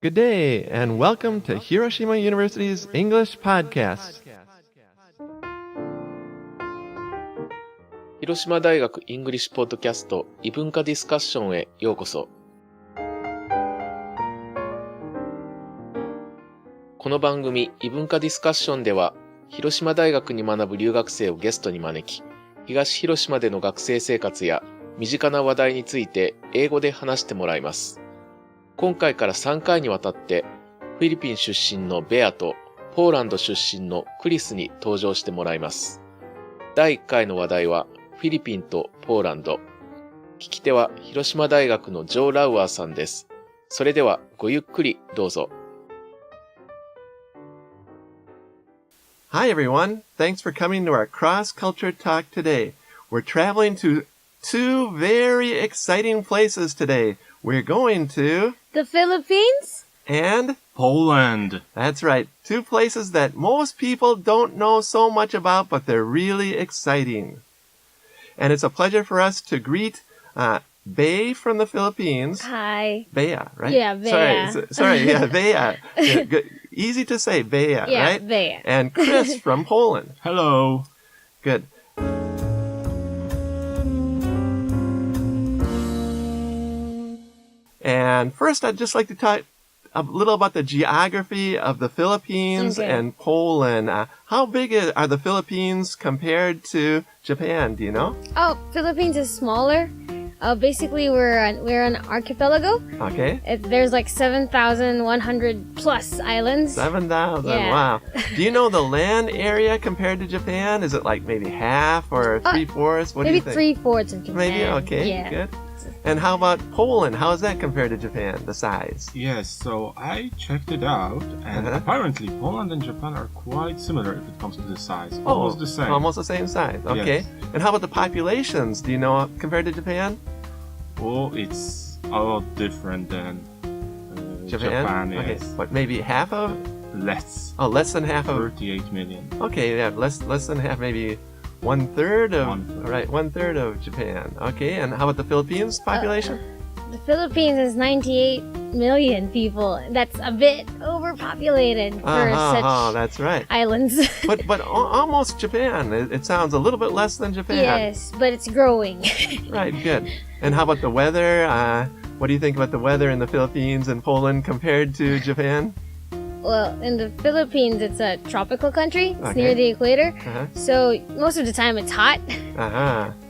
Good day, and welcome to Hiroshima University's English Podcast. 広島大学イングリッシュポッドキャスト異文化ディスカッションへようこそ。この番組異文化ディスカッションでは、広島大学に学ぶ留学生をゲストに招き、東広島での学生生活や身近な話題について英語で話してもらいます。今回から3回にわたってフィリピン出身のベアとポーランド出身のクリスに登場してもらいます。第1回の話題はフィリピンとポーランド。聞き手は広島大学のジョー・ラウアーさんです。それではごゆっくりどうぞ。Hi everyone, thanks for coming to our cross-culture talk today. We're traveling to two very exciting places today. We're going to the Philippines and Poland. That's right, two places that most people don't know so much about, but they're really exciting. And it's a pleasure for us to greet Bea from the Philippines. Hi. Bea, right? Yeah, Bea. Sorry, yeah, Bea. Yeah, good. Easy to say, Bea, Yeah, right? Bea. And Chris from Poland. Hello. Good. And first, I'd just like to talk a little about the geography of the Philippines and Poland. How big are the Philippines compared to Japan? Do you know? Oh, Philippines is smaller. Basically, we're an archipelago. Okay. There's like 7,100 plus islands. 7,000. Yeah. Wow. Do you know the land area compared to Japan? Is it like maybe half or three-fourths? What do you think? Maybe 3/4 of Japan. Maybe? Okay. Yeah. Good. And how about Poland? How is that compared to Japan, the size? Yes, so I checked it out, and apparently Poland and Japan are quite similar if it comes to the size. Almost the same. Almost the same size. Okay. Yes. And how about the populations? Do you know compared to Japan? Oh, it's a lot different than Japan Okay. yes. What, maybe half of? Less. Oh, less than half of. 38 million. Okay, yeah, less than half, maybe one-third of. One-third of Japan. Okay, and how about the Philippines population? The Philippines is 98 million people. That's a bit overpopulated for such that's right. islands. but almost Japan. It sounds a little bit less than Japan. Yes, but it's growing. Right, good. And how about the weather? What do you think about the weather in the Philippines and Poland compared to Japan? Well, in the Philippines, it's a tropical country. It's near the equator. So most of the time it's hot.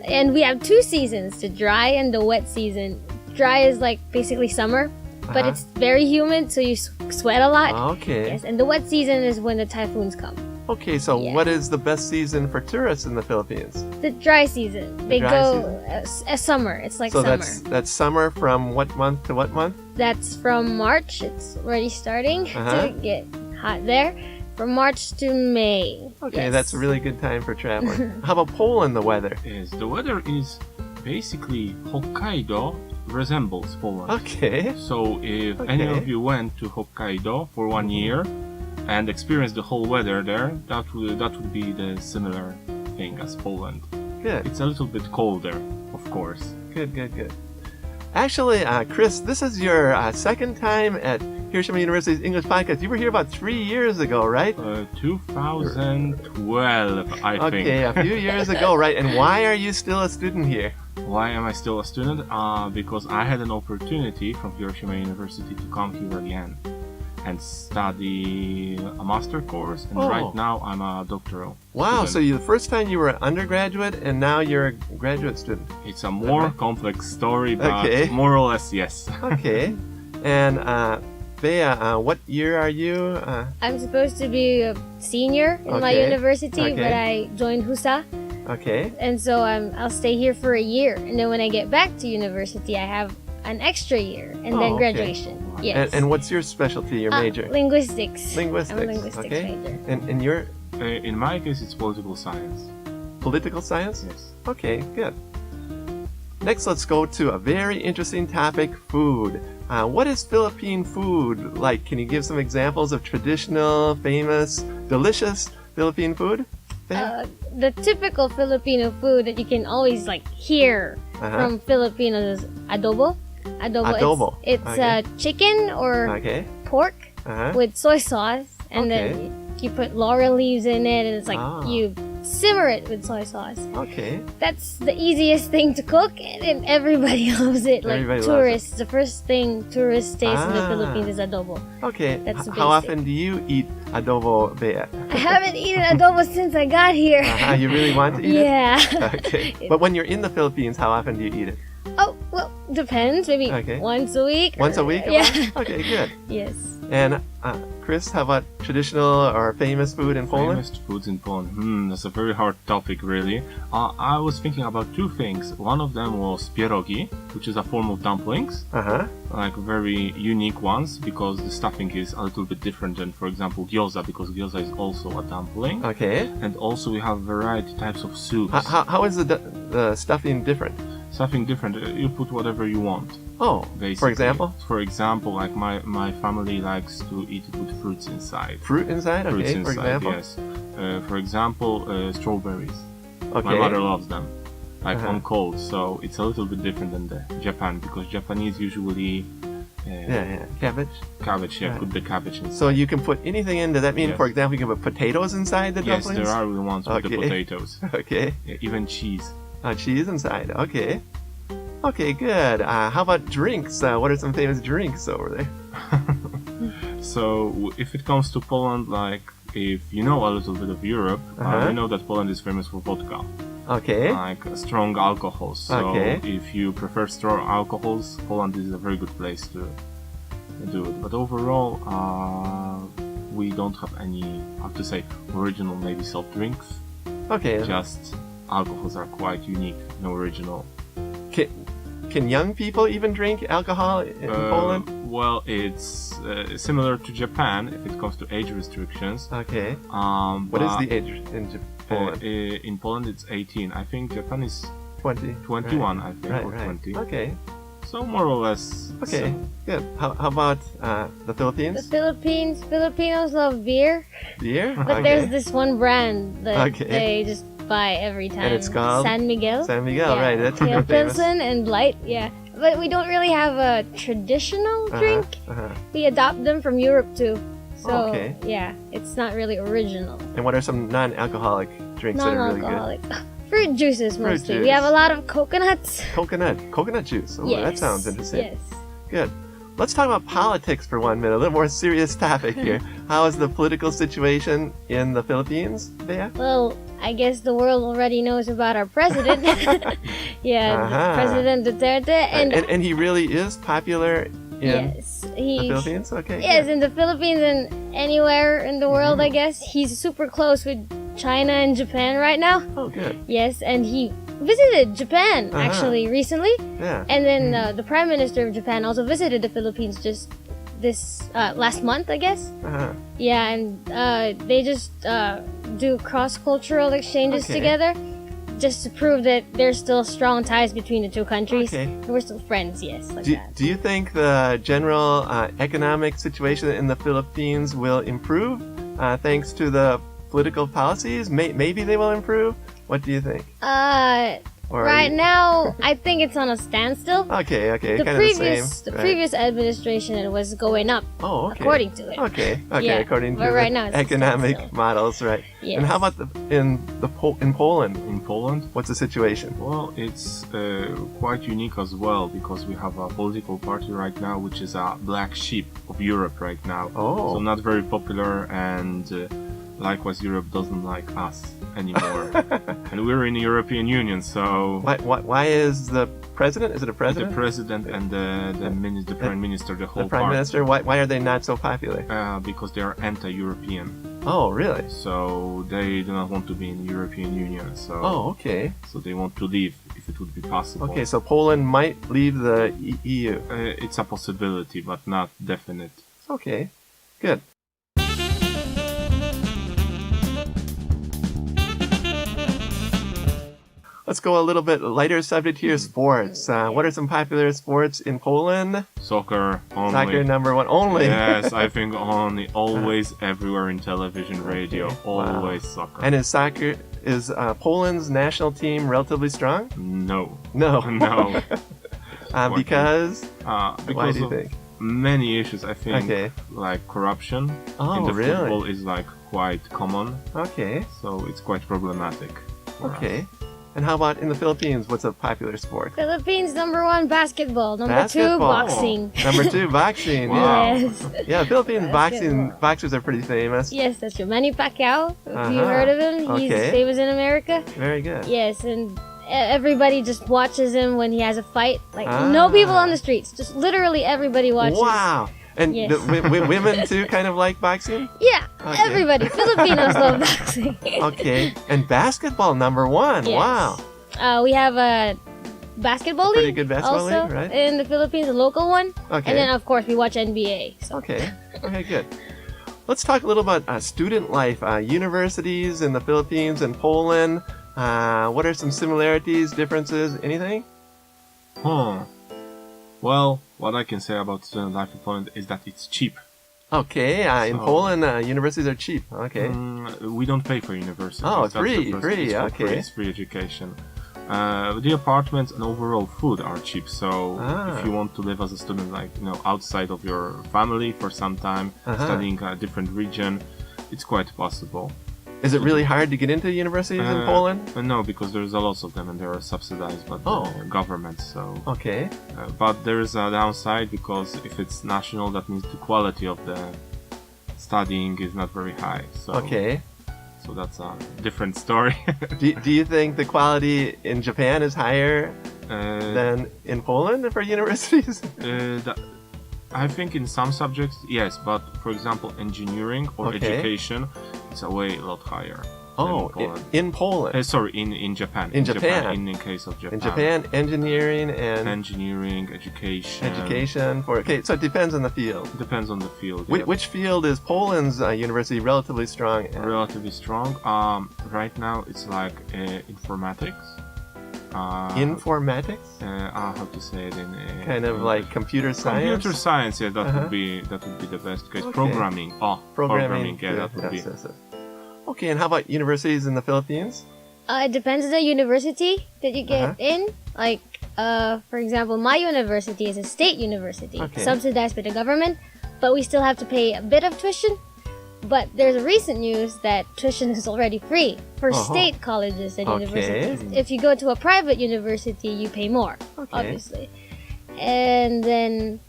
And we have two seasons, the dry and the wet season. Dry is like basically summer, but it's very humid, so you sweat a lot. Okay. Yes, and the wet season is when the typhoons come. Okay, so what is the best season for tourists in the Philippines? The dry season. They go as summer. It's like summer. So that's summer from what month to what month? That's from March. It's already starting to get hot there. From March to May. Okay, that's a really good time for traveling. How about Poland, the weather? Yes, the weather is basically Hokkaido resembles Poland. Okay. So if any of you went to Hokkaido for 1 year and experienced the whole weather there, that would be the similar thing as Poland. Good. It's a little bit colder, of course. Good. Actually, Chris, this is your second time at Hiroshima University's English Podcast. You were here about 3 years ago, right? 2012, I think. Okay, a few years ago, right? And why are you still a student here? Why am I still a student? Because I had an opportunity from Hiroshima University to come here again and study a master course, and right now I'm a doctoral Wow, student. so the first time you were an undergraduate, and now you're a graduate student. It's a more complex story, but more or less, yes. Okay. And Bea, what year are you? I'm supposed to be a senior in my university, but I joined HUSA. Okay. And so I'll stay here for a year. And then when I get back to university, I have an extra year and then graduation. Yes. And what's your specialty, your major? Linguistics. Linguistics. I'm a linguistics major. And you're? In my case, it's political science. Political science? Yes. Okay, good. Next, let's go to a very interesting topic, food. What is Philippine food like? Can you give some examples of traditional, famous, delicious Philippine food? The typical Filipino food that you can always hear from Filipinos is adobo. Adobo. It's Okay. Chicken or Okay. pork Uh-huh. with soy sauce, and Okay. then you put laurel leaves in it, and it's like you simmer it with soy sauce. Okay. That's the easiest thing to cook, and everybody loves it. Like Everybody loves tourists, the first thing tourists taste in the Ah. Philippines is adobo. Okay. That's How basic. often do you eat adobo, Bea? I haven't eaten adobo since I got here. You really want to eat Yeah. it? Okay. But when you're in the Philippines, how often do you eat it? Oh, well, depends. Maybe Okay. once a week. Once a week? Yeah. Okay, good. Yes. And Chris, how about traditional or famous food in Poland? Famous foods in Poland. That's a very hard topic, really. I was thinking about two things. One of them was pierogi, which is a form of dumplings, Uh-huh. like very unique ones, because the stuffing is a little bit different than, for example, gyoza, because gyoza is also a dumpling. Okay. And also we have variety types of soups. How is the stuffing different? Stuffing different. You put whatever you want. Oh, Basically. for example? For example, like my family likes to eat it with fruits inside. Fruit inside? Fruits Okay, inside, for example? yes. For example, strawberries. Okay. My mother loves them, like Uh-huh. on cold. So it's a little bit different than the Japan, because Japanese usually Yeah. Cabbage? cabbage. Yeah, Right. put the cabbage inside. So you can put anything in. Does that mean, Yes. for example, you can put potatoes inside the Yes, dumplings? there are the ones with the Okay. potatoes. Okay. Yeah, even cheese. Cheese inside. Okay. Okay, good. How about drinks? What are some famous drinks over there? So if it comes to Poland, like if you know a little bit of Europe, Uh-huh. you know that Poland is famous for vodka, Okay. like strong alcohols. So Okay. if you prefer strong alcohols, Poland is a very good place to do it. But overall, we don't have any, how to say, original maybe soft drinks. Okay. Just alcohols are quite unique, no original. Can young people even drink alcohol in Poland? Well, it's similar to Japan if it comes to age restrictions. Okay. What is the age in Poland? In Poland, it's 18. I think Japan is 20. 21, I think, Right, or right. 20. Okay. So more or less. Okay. Good. How about the The Philippines? Filipinos love beer, Beer? but there's this one brand that Okay. they just buy every time. And it's called? San Miguel. San Miguel, Yeah. right. That's Pale super famous. Pilsen and light, yeah. But we don't really have a traditional drink. Uh-huh. We adopt them from Europe too. So Okay. yeah, it's not really original. And what are some non-alcoholic drinks that are really good? Non-alcoholic. Fruit juices Fruit mostly. juice. We have a lot of coconuts. Coconut juice. Oh, Yes. that sounds interesting. Yes. Good. Let's talk about politics for 1 minute. A little more serious topic here. How is the political situation in the Philippines, Bea? Well, I guess the world already knows about our president. Yeah, Uh-huh. President Duterte. And he really is popular in yes, the Philippines? Okay. Yes, good. in the Philippines and anywhere in the world, Mm-hmm. I guess. He's super close with China and Japan right now. Oh, good. Yes, and he visited Japan Uh-huh. actually recently. Yeah. And then the Prime Minister of Japan also visited the Philippines just this last month, I guess. Uh-huh. Yeah, and they just do cross-cultural exchanges Okay. together just to prove that there's still strong ties between the two countries. Okay. And we're still friends, yes, like that. Do you think the general economic situation in the Philippines will improve thanks to the political policies? Maybe they will improve? What do you think? Or are Right you- now, I think it's on a standstill. Okay, The kind previous, of the same. the previous administration it was going up Oh, okay. according to it. Okay, Yeah, according to but the right now it's economic standstill. models, right? Yes. And how about in Poland? In Poland, What's the situation? well, it's quite unique as well, because we have a political party right now which is a black sheep of Europe right now. Oh. So not very popular, and likewise Europe doesn't like us anymore. And we're in the European Union, so Why is the president? Is it a the president? president and the prime minister, the whole The prime party, minister? Why are they not so popular? because they are anti-European. Oh, really? So they do not want to be in the European Union. So Oh, okay. so they want to leave if it would be possible. Okay, so Poland might leave the EU. It's a possibility, but not definite. Okay, good. Let's go a little bit lighter subject here, sports. What are some popular sports in Poland? Soccer only. Soccer number one only. Yes, I think only, always, everywhere in television, radio, Wow. always soccer. And is Poland's national team relatively strong? No. No. No. Because? Why Because do you of think? many issues, I think. Okay. Like corruption in the really? football is like quite common. Okay. So it's quite problematic. for us. Okay. And how about in the Philippines? What's a popular sport? Philippines, number 1, basketball. Number 2, Basketball. boxing. Number 2, boxing. Wow. Yes. Yeah, Philippines Basketball. boxers are pretty famous. Yes, that's true. Manny Pacquiao, if Uh-huh. you've heard of him. He's Okay. famous in America. Very good. Yes, and everybody just watches him when he has a fight. Like, no people on the streets. Just literally everybody watches. Wow. And Yes. the women too kind of like boxing? Yeah, Okay. everybody. Filipinos love boxing. Okay. And basketball, number 1. Yes. Wow. We have a basketball Pretty league good basketball also league, right? in the Philippines, a local one. Okay. And then, of course, we watch NBA. So. Okay. Okay, good. Let's talk a little about student life, universities in the Philippines and Poland. What are some similarities, differences, anything? Well, what I can say about student life in Poland is that it's cheap. Okay, in So- Poland, universities are cheap. Okay. We don't pay for university. Oh, That's the free, first- free, it's for okay. free, it's free education. The apartments and overall food are cheap. So if you want to live as a student, like outside of your family for some time, studying a different region, it's quite possible. Is it really hard to get into universities in Poland? No, because there's a lot of them and they are subsidized by the government. So, Okay. but there's a downside because if it's national, that means the quality of the studying is not very high. So, Okay. So that's a different story. Do you think the quality in Japan is higher than in Poland for universities? I think in some subjects, yes, but for example, engineering or Okay. education, it's a lot higher. Oh, than in Poland. in Poland. Sorry, in Japan. In Japan. In case of Japan. In Japan, engineering and Engineering, education. Okay, so it depends on the field. Depends on the field. Which field is Poland's university relatively strong at? Relatively strong. Right now it's like informatics. Informatics? How to say it in Kind of like computer science? computer science. Yeah, that would be the best case. Okay. Programming. Programming. Yeah, that would be. Yes. Okay, and how about universities in the Philippines? It depends on the university that you get in. Like, for example, my university is a state university, Okay. subsidized by the government, but we still have to pay a bit of tuition. But there's a recent news that tuition is already free for state colleges and Okay. universities. If you go to a private university, you pay more, Okay. obviously. And then,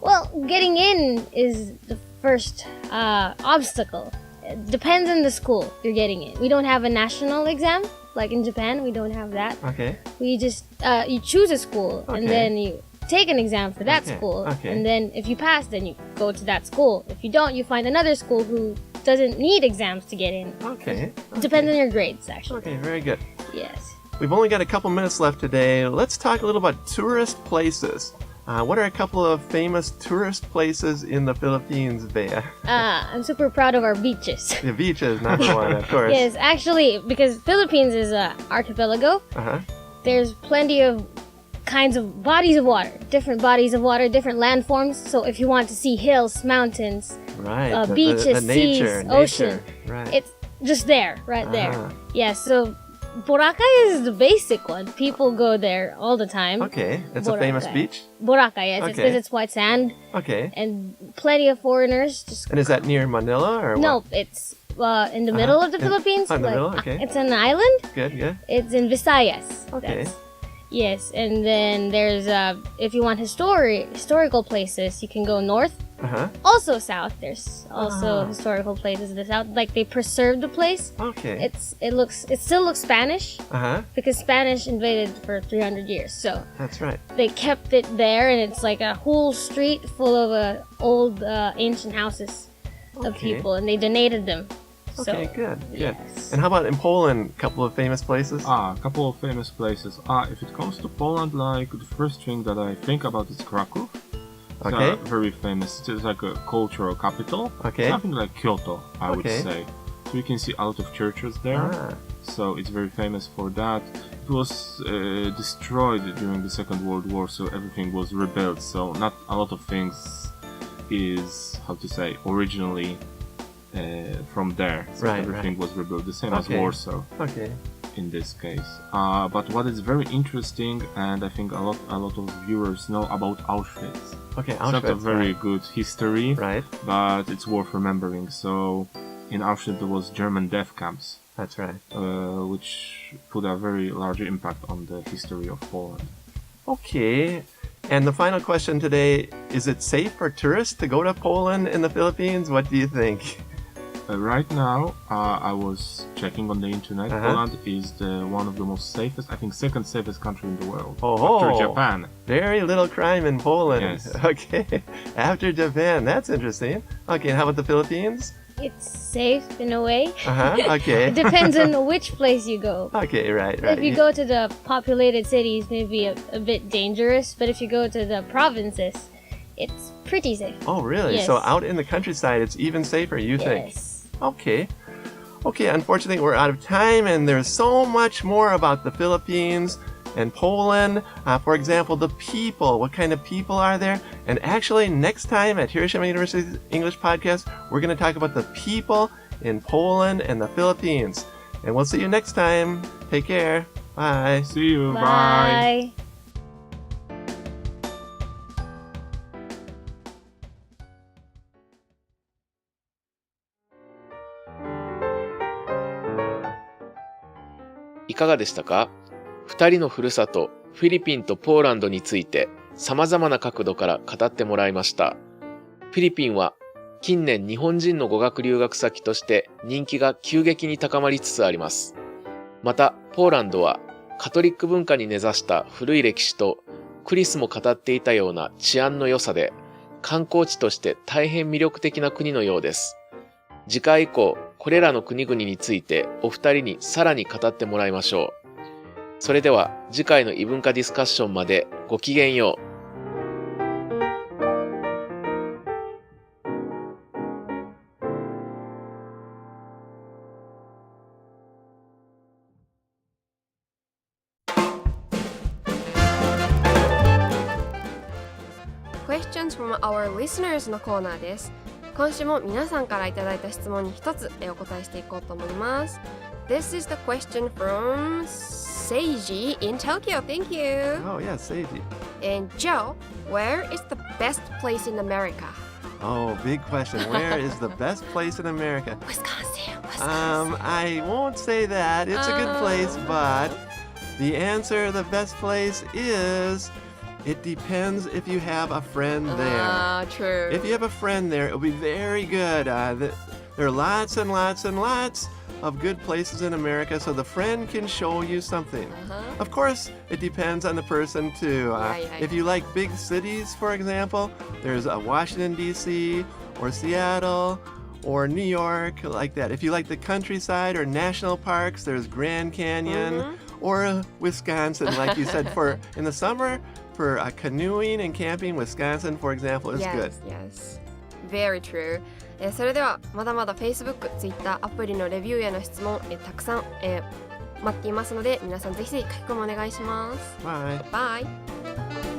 well, getting in is the first obstacle. It depends on the school you're getting in. We don't have a national exam. Like in Japan, we don't have that. Okay. We just, you choose a school, Okay. and then you take an exam for that Okay, school. okay. And then if you pass, then you go to that school. If you don't, you find another school who doesn't need exams to get in. Okay. It depends on your grades, actually. Okay, very good. Yes. We've only got a couple minutes left today. Let's talk a little about tourist places. What are a couple of famous tourist places in the Philippines, Bea? I'm super proud of our beaches. The beaches, number 1, of course. Yes, actually, because Philippines is an archipelago, Uh-huh. there's plenty of kinds of bodies of water, different landforms. So if you want to see hills, mountains, Right. beaches, nature, seas, ocean, Right. it's just there, right there. Uh-huh. Yeah, so Boracay is the basic one. People go there all the time. Okay. It's a famous Boracay. beach? Boracay, yes, it's Okay. because it's white sand Okay. and plenty of foreigners just And is that near Manila or No, what? it's in the middle of the Philippines. in the middle, okay. It's an island. Good, good. It's in Visayas. Okay. Yes, and then there's if you want historical places, you can go north. Uh-huh. Also south. There's also historical places in the south. Like they preserved the place. Okay. It still looks Spanish Uh-huh. because Spanish invaded for 300 years. So That's right. they kept it there, and it's like a whole street full of old ancient houses of Okay. people, and they donated them. Okay, So, good, good. yes. And how about in Poland? A couple of famous places? A couple of famous places. If it comes to Poland, like the first thing that I think about is Krakow. It's Okay. very famous. It's like a cultural capital. Okay. Something like Kyoto, I would Okay. say. So you can see a lot of churches there. So it's very famous for that. It was destroyed during the Second World War, so everything was rebuilt. So not a lot of things is, how to say, originally from there. So Right, everything was rebuilt, the same as Okay. Warsaw. Okay. in this case. But what is very interesting, and I think a lot of viewers know about Auschwitz. Okay, It's Auschwitz. not a very good history, Right. but it's worth remembering. So, in Auschwitz there was German death camps, That's right. which put a very large impact on the history of Poland. Okay. And the final question today, is it safe for tourists to go to Poland and the Philippines? What do you think? Right now, I was checking on the internet. Poland is one of the most safest, I think second safest country in the world. After Japan. Very little crime in Poland. Yes. Okay. After Japan. That's interesting. Okay, and how about the Philippines? It's safe in a way. Okay. It depends on which place you go. Okay, right. If you go to the populated cities, maybe a bit dangerous. But if you go to the provinces, it's pretty safe. Oh, really? Yes. So out in the countryside, it's even safer, you think? Yes. Okay. Okay, unfortunately, we're out of time, and there's so much more about the Philippines and Poland. For example, the people. What kind of people are there? And actually, next time at Hiroshima University's English Podcast, we're going to talk about the people in Poland and the Philippines. And we'll see you next time. Take care. Bye. See you. Bye. いかがでしたか？2人のふるさと、フィリピンとポーランドについて様々な角度から語ってもらいました。フィリピンは近年日本人の語学留学先として人気が急激に高まりつつあります。また、ポーランドはカトリック文化に根ざした古い歴史とクリスも語っていたような治安の良さで観光地として大変魅力的な国のようです。次回以降、これらの国々についてお二人にさらに語ってもらいましょう。それでは次回の異文化ディスカッションまでごきげんよう。Questions from our listeners のコーナーです。今週も皆さんからいただいた質問に一つお答えしていこうと思います。This is the question from Seiji in Tokyo. Thank you. Oh, yeah, Seiji. And Joe, where is the best place in America? Oh, big question. Where is the best place in America? Wisconsin. I won't say that. It's a good place, but the answer, the best place is... It depends if you have a friend there. True. If you have a friend there, it'll be very good. There are lots and lots and lots of good places in America, so the friend can show you something. Of course, it depends on the person too. If you like big cities, for example, there's Washington, D.C., or Seattle, or New York, like that. If you like the countryside or national parks, there's Grand Canyon, or Wisconsin, like you said, for in the summer, for canoeing and camping, Wisconsin, for example, is good. Yes. Very true. それではまだまだ Facebook、Twitter、アプリのレビューへの質問たくさん、待っていますので皆さんぜひぜひ書き込みお願いします。Bye. Bye.